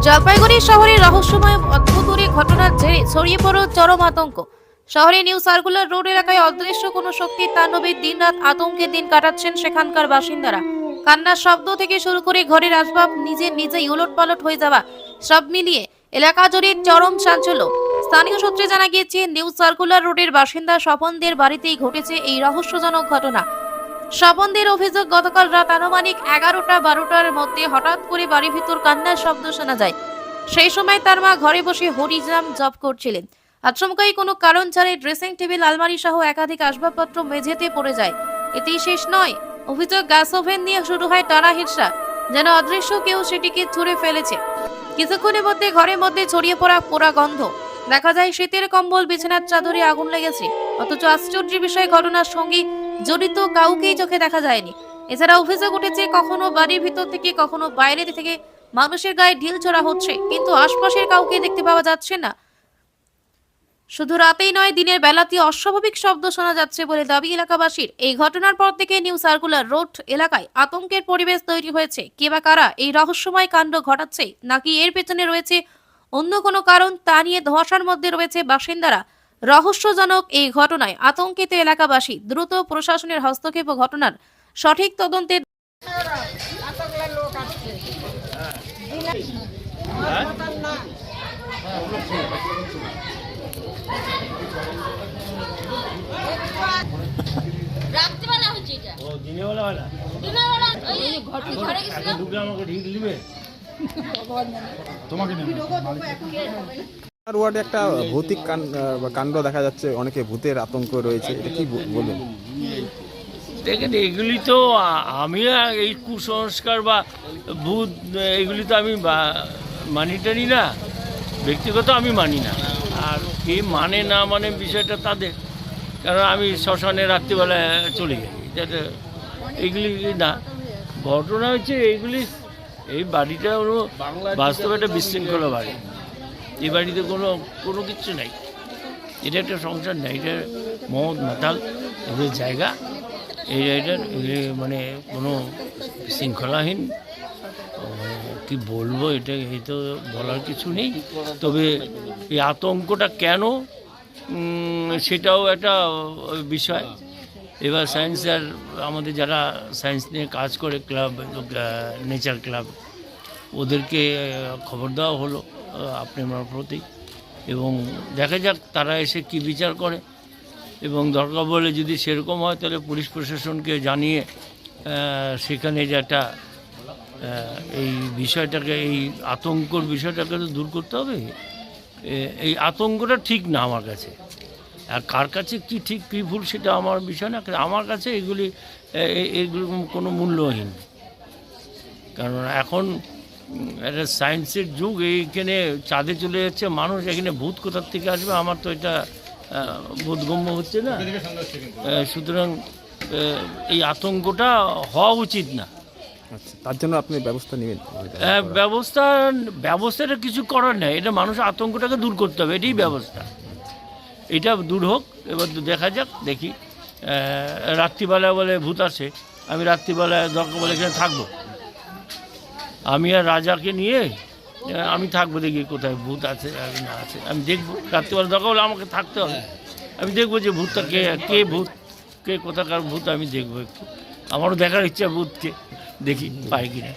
জলপাইগুড়ি শহরে রহস্যময় অদ্ভুতুরি ঘটনার জেরে ছড়িয়ে পড়ল চরম আতঙ্ক। শহরে নিউ সার্কুলার রোড এলাকায় অদৃশ্য কোনো শক্তির তাণ্ডবে দিনরাত আতঙ্কে দিন কাটাচ্ছেন সেখানকার বাসিন্দারা। কান্নার শব্দ থেকে শুরু করে ঘরের আসবাব নিজেই উলটপালট হয়ে যাওয়া, সব মিলিয়ে এলাকা জুড়ে চরম চাঞ্চল্য। স্থানীয় সূত্রে জানা গিয়েছে, নিউ সার্কুলার রোডের বাসিন্দা স্বপনদের বাড়িতেই ঘটেছে এই রহস্যজনক ঘটনা। স্বপনদের অভিযোগ, গতকাল রাত আনুমানিক 11টা-12টার মধ্যে হঠাৎ করে বাড়ির ভিতর কান্নার শব্দ শোনা যায়। সেই সময় তার মা ঘরে বসে হরিনাম জপ করছিলেন। আচমকাই কোনো কারণ ছাড়াই ড্রেসিং টেবিল, আলমারি সহ একাধিক আসবাবপত্র মেঝেতে পড়ে যায়। এতেই শেষ নয়, অভিযোগ গ্যাস ওভেন নিয়ে শুরু হয় টানা হিংসা, যেন অদৃশ্য কেউ সেটিকে ছুঁড়ে ফেলেছে। কিছুক্ষণের মধ্যে ঘরের মধ্যে ছড়িয়ে পড়া পোড়া গন্ধ, দেখা যায় শীতের কম্বল, বিছানার চাদরে আগুন লেগেছে। অথচ আশ্চর্যের বিষয়, ঘটনার সঙ্গে জড়িত কাউকেই চোখে দেখা যায়নি। এছাড়া অভিযোগ উঠেছে, কখনো বাড়ির ভিতর থেকে কখনো বাইরে থেকে মানুষের গায়ে ঢিল ছোড়া হচ্ছে, কিন্তু আশপাশের কাউকে দেখতে পাওয়া যাচ্ছে না। শুধু রাতেই নয়, দিনের বেলাতেই অস্বাভাবিক শব্দ শোনা যাচ্ছে বলে দাবি এলাকাবাসীর। এই ঘটনার পর থেকে নিউ সার্কুলার রোড এলাকায় আতঙ্কের পরিবেশ তৈরি হয়েছে। কে বা কারা এই রহস্যময় কাণ্ড ঘটাচ্ছে, নাকি এর পেছনে রয়েছে অন্য কোনো কারণ, তা নিয়ে ধোঁয়াশার মধ্যে রয়েছে বাসিন্দারা। রহস্যজনক এই ঘটনায় আতঙ্কিত এলাকাবাসী। দ্রুত প্রশাসনের হস্তক্ষেপ ও ঘটনার সঠিক তদন্তের রাত্রিবেলা হচ্ছে এটা। ও দিনের বেলা হয় না? দিনের বেলা ওই ঘরে গেছিলাম। ঢুকলে আমাকে ঢিল দিবে। তোমাকে আর ওয়ার্ডে একটা ভৌতিক কাণ্ড দেখা যাচ্ছে, অনেকে ভূতের আতঙ্ক রয়েছে, এটা কি বলবেন? দেখেন, এগুলি তো আমি এই কুসংস্কার বা ভূত, এগুলি তো আমি মানি টানি না, ব্যক্তিগত আমি মানি না। আর কে মানে না মানে বিষয়টা তাদের, কারণ আমি শ্মশানে রাত্রিবেলায় চলে যাই, যাতে এগুলি না। ঘটনা হচ্ছে এইগুলি, এই বাড়িটা হলো বাস্তবে একটা বিশৃঙ্খলা বাড়ি। এই বাড়িতে কোনো কিচ্ছু নাই, এটা একটা সংসার নেই, এটা মদ মাতাল এদের জায়গা। এটার মানে কোনো শৃঙ্খলাহীন, কি বলবো, এটা এই তো বলার কিছু নেই। তবে এই আতঙ্কটা কেন, সেটাও একটা বিষয়। এবার সায়েন্স আর আমাদের যারা সায়েন্স নিয়ে কাজ করে, ক্লাব, নেচার ক্লাব, ওদেরকে খবর দেওয়া হলো আপনার প্রতি, এবং দেখা যাক তারা এসে কি বিচার করে। এবং দরকার বলে যদি সেরকম হয়, তাহলে পুলিশ প্রশাসনকে জানিয়ে সেখানে যেটা এই বিষয়টাকে, এই আতঙ্কর বিষয়টাকে তো দূর করতে হবে। এই আতঙ্কটা ঠিক না আমার কাছে। আর কার কাছে কি ঠিক কী ভুল সেটা আমার বিষয় না, আমার কাছে এগুলি কোনো মূল্যহীন। কারণ এখন একটা সায়েন্সের যুগ, এইখানে চাঁদে চলে যাচ্ছে মানুষ, এখানে ভূত কোথার থেকে আসবে, আমার তো এটা বোধগম্য হচ্ছে না। সুতরাং এই আতঙ্কটা হওয়া উচিত না। আচ্ছা, তার জন্য আপনি ব্যবস্থা নেবেন? ব্যবস্থাটা কিছু করার নেই, এটা মানুষের আতঙ্কটাকে দূর করতে হবে, এটাই ব্যবস্থা। এটা দূর হোক, এবার দেখা যাক, দেখি। রাত্রিবেলা বলে ভূত আসে, আমি রাত্রিবেলায় দরকার বলে এখানে থাকবো, আমি আর রাজাকে নিয়ে আমি থাকবো, দেখি কোথায় ভূত আছে আর না আছে, আমি দেখবো। রাত্রিবেলা দরকার হলে আমাকে থাকতে হবে, আমি দেখবো যে ভূতটা কে ভূত, কে কোথাকার ভূত, আমি দেখবো। একটু আমারও দেখার ইচ্ছা ভূতকে, দেখি পাই কিনা।